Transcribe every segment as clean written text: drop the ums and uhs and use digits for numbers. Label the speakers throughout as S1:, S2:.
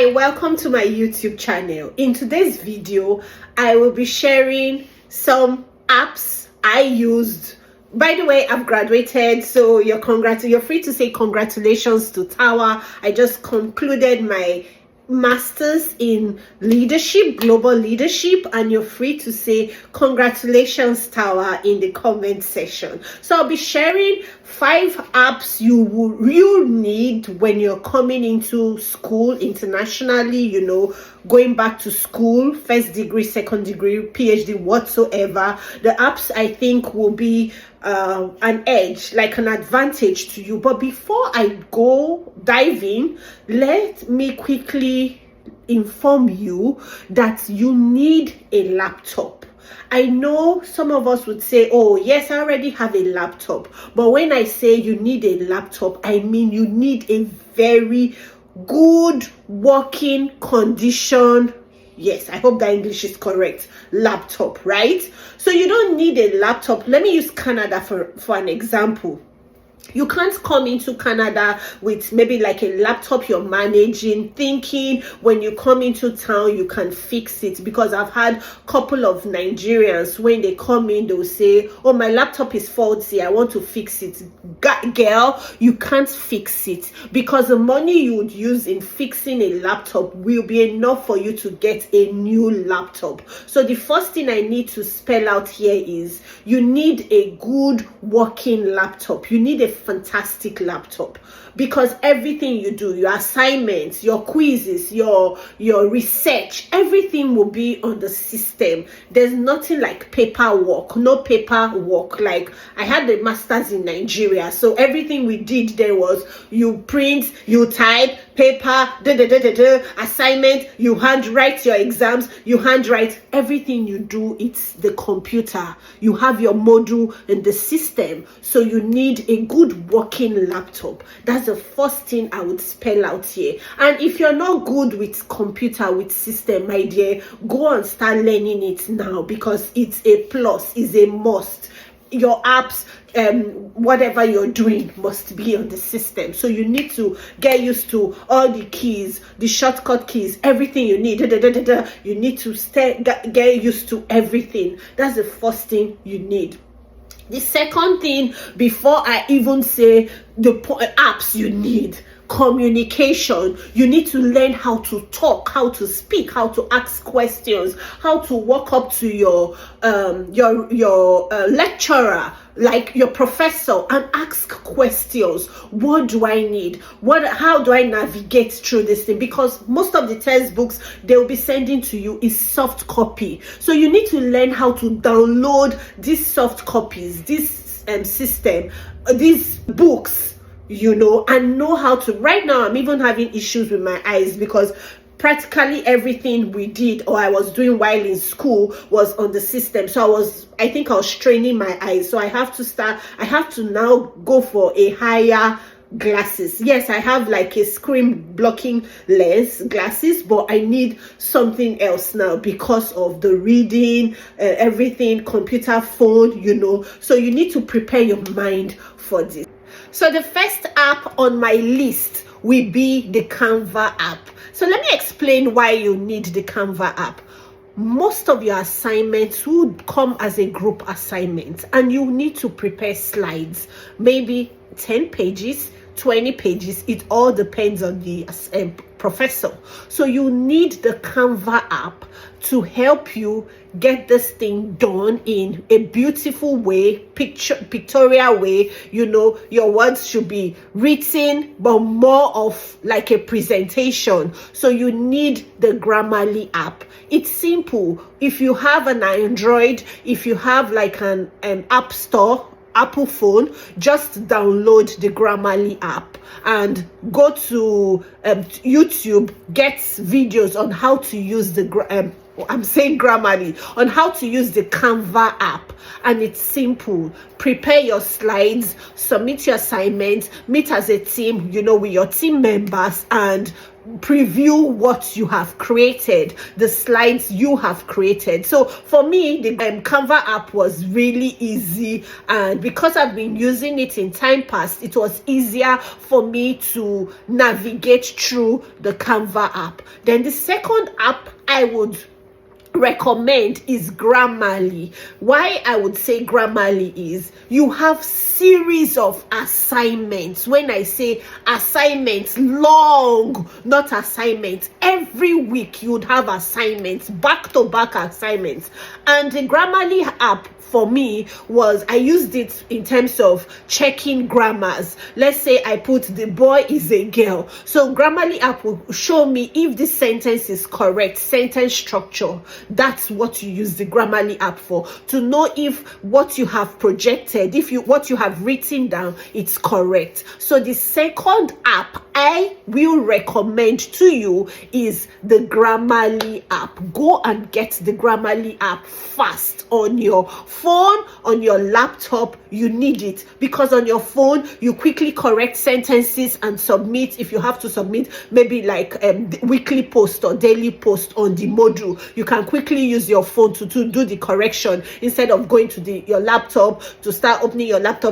S1: Hi, welcome to my YouTube channel. In today's video, I will be sharing some apps I used. By the way, I've graduated, so you're free to say congratulations to Tower. I just concluded my master's in leadership, global leadership, and you're free to say congratulations Tower in the comment section. So I'll be sharing 5 apps you need when you're coming into school internationally, going back to school, first degree, second degree, PhD, whatsoever. The apps I think will be an edge, like an advantage to you. But before I dive in, let me quickly inform you that you need a laptop. I know some of us would say, oh yes, I already have a laptop. But when I say you need a laptop, I mean you need a very good working condition, yes, I hope that English is correct, laptop, right? So you don't need a laptop. Let me use Canada for an example. You can't come into Canada with maybe like a laptop you're managing, thinking when you come into town you can fix it. Because I've had a couple of Nigerians, when they come in, they'll say, oh, my laptop is faulty, I want to fix it. Girl, you can't fix it, because the money you would use in fixing a laptop will be enough for you to get a new laptop. So the first thing I need to spell out here is you need a good working laptop. You need a fantastic laptop, because everything you do, your assignments, your quizzes, your research, everything will be on the system. There's nothing like paperwork. No paperwork. Like, I had a master's in Nigeria, so everything we did there was you print, you type, paper, assignment, you handwrite your exams, you handwrite everything you do. It's the computer. You have your module in the system, so you need a good working laptop. That's the first thing I would spell out here. And if you're not good with computer, with system, my dear, go and start learning it now, because it's a plus, it's a must. Your apps, whatever you're doing must be on the system. So you need to get used to all the keys, the shortcut keys, everything you need. You need to get used to everything. That's the first thing you need. The second thing, before I even say the apps you need, communication. You need to learn how to talk, how to speak, how to ask questions, how to walk up to your lecturer, like your professor, and ask questions. What do I need? How do I navigate through this thing? Because most of the textbooks they'll be sending to you is soft copy. So you need to learn how to download these soft copies, this system, these books, and know how to. Right now I'm even having issues with my eyes, because practically everything we did or I was doing while in school was on the system. So I think I was straining my eyes. So I have to now go for a higher glasses. Yes, I have like a screen blocking lens glasses, but I need something else now because of the reading, everything, computer, phone, so you need to prepare your mind for this. So the first app on my list will be the Canva app. So let me explain why you need the Canva app. Most of your assignments would come as a group assignment, and you need to prepare slides, maybe 10 pages, 20 pages. It all depends on the professor. So you need the Canva app to help you get this thing done in a beautiful way, pictorial way. Your words should be written, but more of like a presentation. So you need the Grammarly app. It's simple. If you have an Android, if you have like an app store, Apple phone, just download the Grammarly app and go to YouTube, get videos on how to use the Grammarly, on how to use the Canva app. And it's simple. Prepare your slides, submit your assignments, meet as a team, with your team members, and preview what you have created, the slides you have created. So for me, the Canva app was really easy, and because I've been using it in time past, it was easier for me to navigate through the Canva app. Then the second app I would recommend is Grammarly. Why I would say Grammarly is you have series of assignments. When I say assignments, long, not assignments. Every week you would have assignments, back-to-back assignments. And the Grammarly app for me was, I used it in terms of checking grammars. Let's say I put the boy is a girl. So Grammarly app will show me if this sentence is correct, sentence structure. That's what you use the Grammarly app for, to know if what you have projected, what you have written down, it's correct. So the second app I will recommend to you is the Grammarly app. Go and get the Grammarly app fast on your phone, on your laptop. You need it, because on your phone you quickly correct sentences and submit. If you have to submit maybe like weekly post or daily post on the module, you can quickly use your phone to do the correction instead of going to your laptop to start opening your laptop.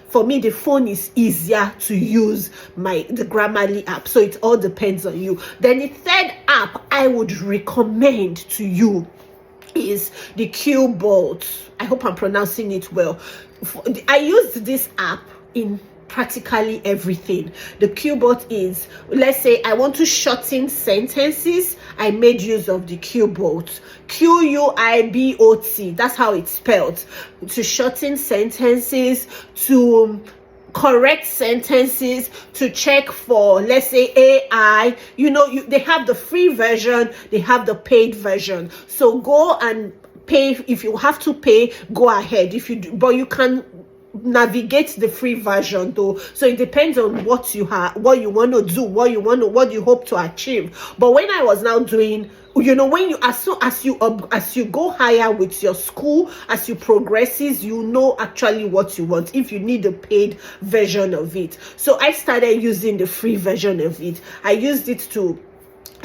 S1: For me, the phone is easier to use the Grammarly app. So it all depends on you. Then the third app I would recommend to you is the Qbolt. I hope I'm pronouncing it well. I used this app in practically everything. The Qbolt is, let's say I want to shorten sentences, I made use of the Qbolt. Quibot, that's how it's spelled. To shorten sentences, to correct sentences, to check for, let's say, AI. They have the free version, they have the paid version. So go and pay. If you have to pay, go ahead. But you can navigate the free version though. So it depends on what you want to do, what you hope to achieve. But when I was now doing, when as you go higher with your school, as you progresses, actually what you want, if you need a paid version of it. So I started using the free version of it. I used it to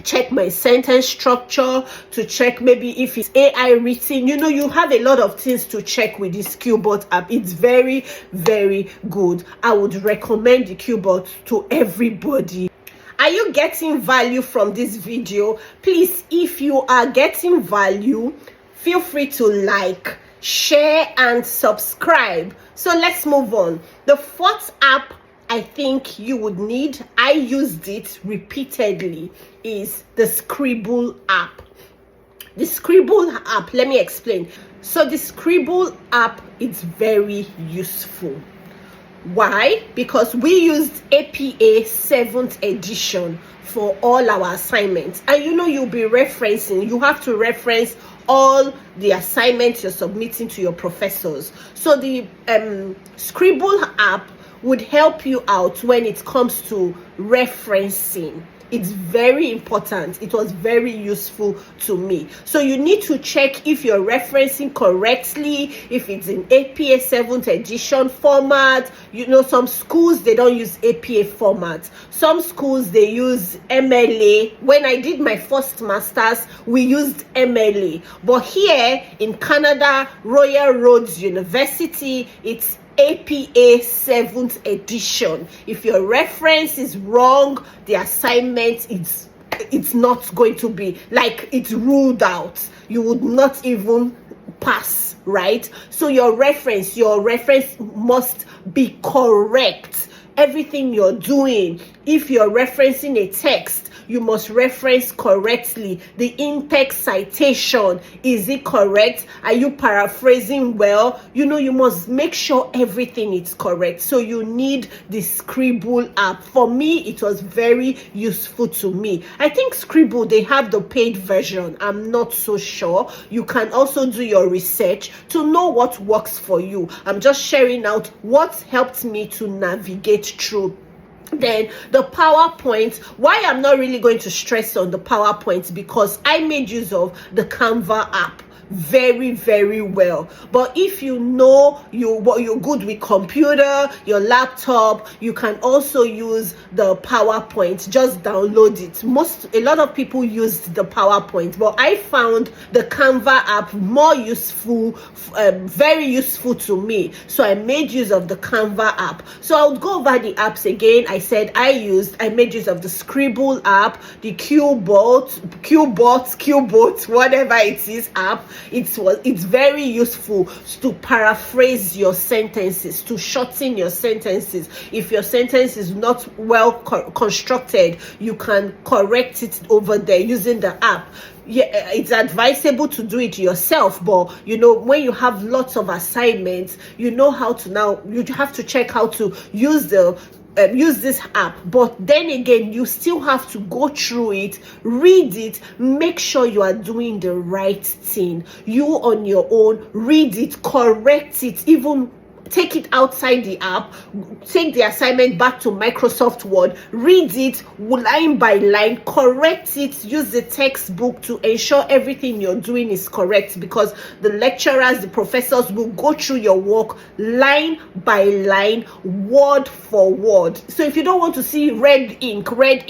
S1: check my sentence structure, to check maybe if it's AI written. You have a lot of things to check with this Qbolt app. It's very, very good. I would recommend the Qbolt to everybody. Are you getting value from this video? Please, if you are getting value, feel free to like, share and subscribe. So let's move on. The fourth app I think you would need, I used it repeatedly, is the Scribble app. The Scribble app, let me explain. So the Scribble app is very useful. Why? Because we used APA 7th edition for all our assignments. And you'll be referencing, you have to reference all the assignments you're submitting to your professors. So the Scribble app would help you out when it comes to referencing. It's very important. It was very useful to me. So you need to check if you're referencing correctly, if it's in APA 7th edition format. Some schools, they don't use APA format. Some schools, they use MLA. When I did my first master's, we used MLA. But here in Canada, Royal Roads University, it's APA 7th edition. If your reference is wrong, the assignment it's not going to be, like, it's ruled out. You would not even pass, right? So your reference must be correct. Everything you're doing, if you're referencing a text, you must reference correctly. The in-text citation, is it correct? Are you paraphrasing well? You must make sure everything is correct. So you need the Scribble app. For me, it was very useful to me. I think Scribble, they have the paid version. I'm not so sure. You can also do your research to know what works for you. I'm just sharing out what helped me to navigate through Then the PowerPoint, why I'm not really going to stress on the PowerPoint, because I made use of the Canva app very, very well. But if you know you're good with computer, your laptop, you can also use the PowerPoint. Just download it. A lot of people used the PowerPoint, but I found the Canva app more useful, very useful to me. So I made use of the Canva app. So I'll go over the apps again. I said I made use of the Scribble app, the Qbot, whatever it is app. It's very useful to paraphrase your sentences, to shorten your sentences. If your sentence is not well constructed, you can correct it over there using the app. Yeah, it's advisable to do it yourself, but when you have lots of assignments, you have to check how to use this app. But then again, you still have to go through it, read it, make sure you are doing the right thing. You on your own, read it, correct it, even take it outside the app, take the assignment back to Microsoft Word, read it line by line, correct it, use the textbook to ensure everything you're doing is correct, because the lecturers, the professors will go through your work line by line, word for word. So if you don't want to see red ink, red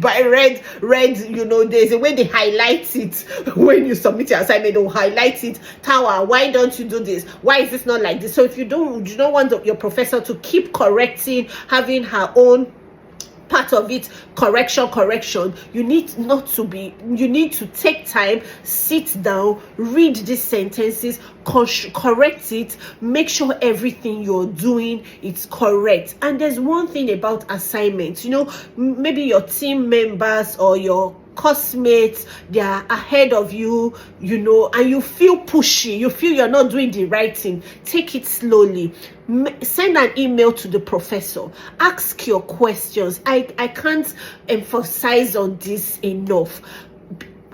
S1: by red, there's a way they highlight it. When you submit your assignment, they'll highlight it. Tower, why don't you do this? Why is this not like this? So if you don't want your professor to keep correcting, having her own part of it, correction, you need to take time, sit down, read these sentences, correct it, make sure everything you're doing is correct. And there's one thing about assignments, maybe your team members or your classmates, they are ahead of you, and you feel pushy, you feel you're not doing the right thing. Take it slowly. Send an email to the professor, ask your questions. I can't emphasize on this enough.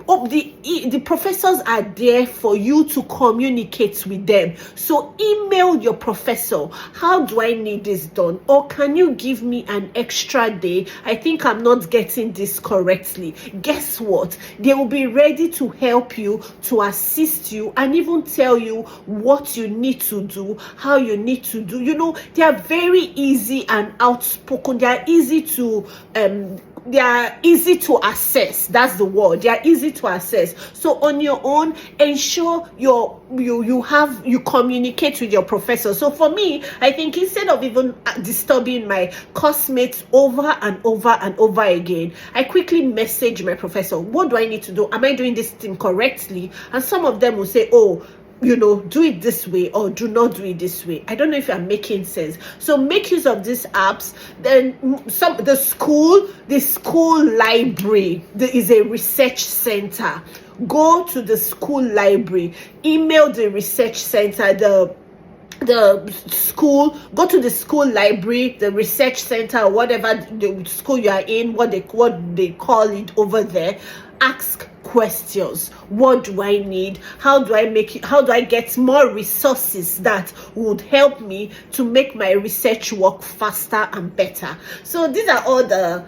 S1: The professors are there for you to communicate with them. So email your professor, how do I need this done? Or can you give me an extra day? I think I'm not getting this correctly. Guess what? They will be ready to help you, to assist you, and even tell you what you need to do, how you need to do. They are very easy and outspoken. They are easy to assess. That's the word. They are easy to assess. So on your own, ensure you communicate with your professor. So for me, I think instead of even disturbing my classmates over and over again, I quickly message my professor. What do I need to do? Am I doing this thing correctly? And some of them will say, oh, do it this way, or do not do it this way. I don't know if I'm making sense. So make use of these apps. Then the school library, there is a research center. Go to the school library, email the research center, the school, go to the school library, the research center, whatever the school you are in, what they call it over there. Ask questions. What do I need? How do I get more resources that would help me to make my research work faster and better? So these are all the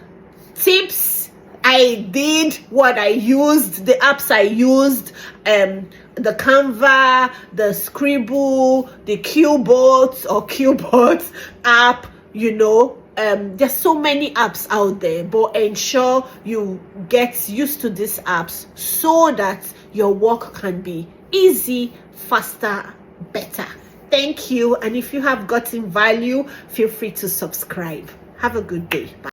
S1: tips I did, what I used, the apps I used, the Canva, the Scribble, the Qbot app, there's so many apps out there, but ensure you get used to these apps so that your work can be easy, faster, better. Thank you. And if you have gotten value, feel free to subscribe. Have a good day. Bye.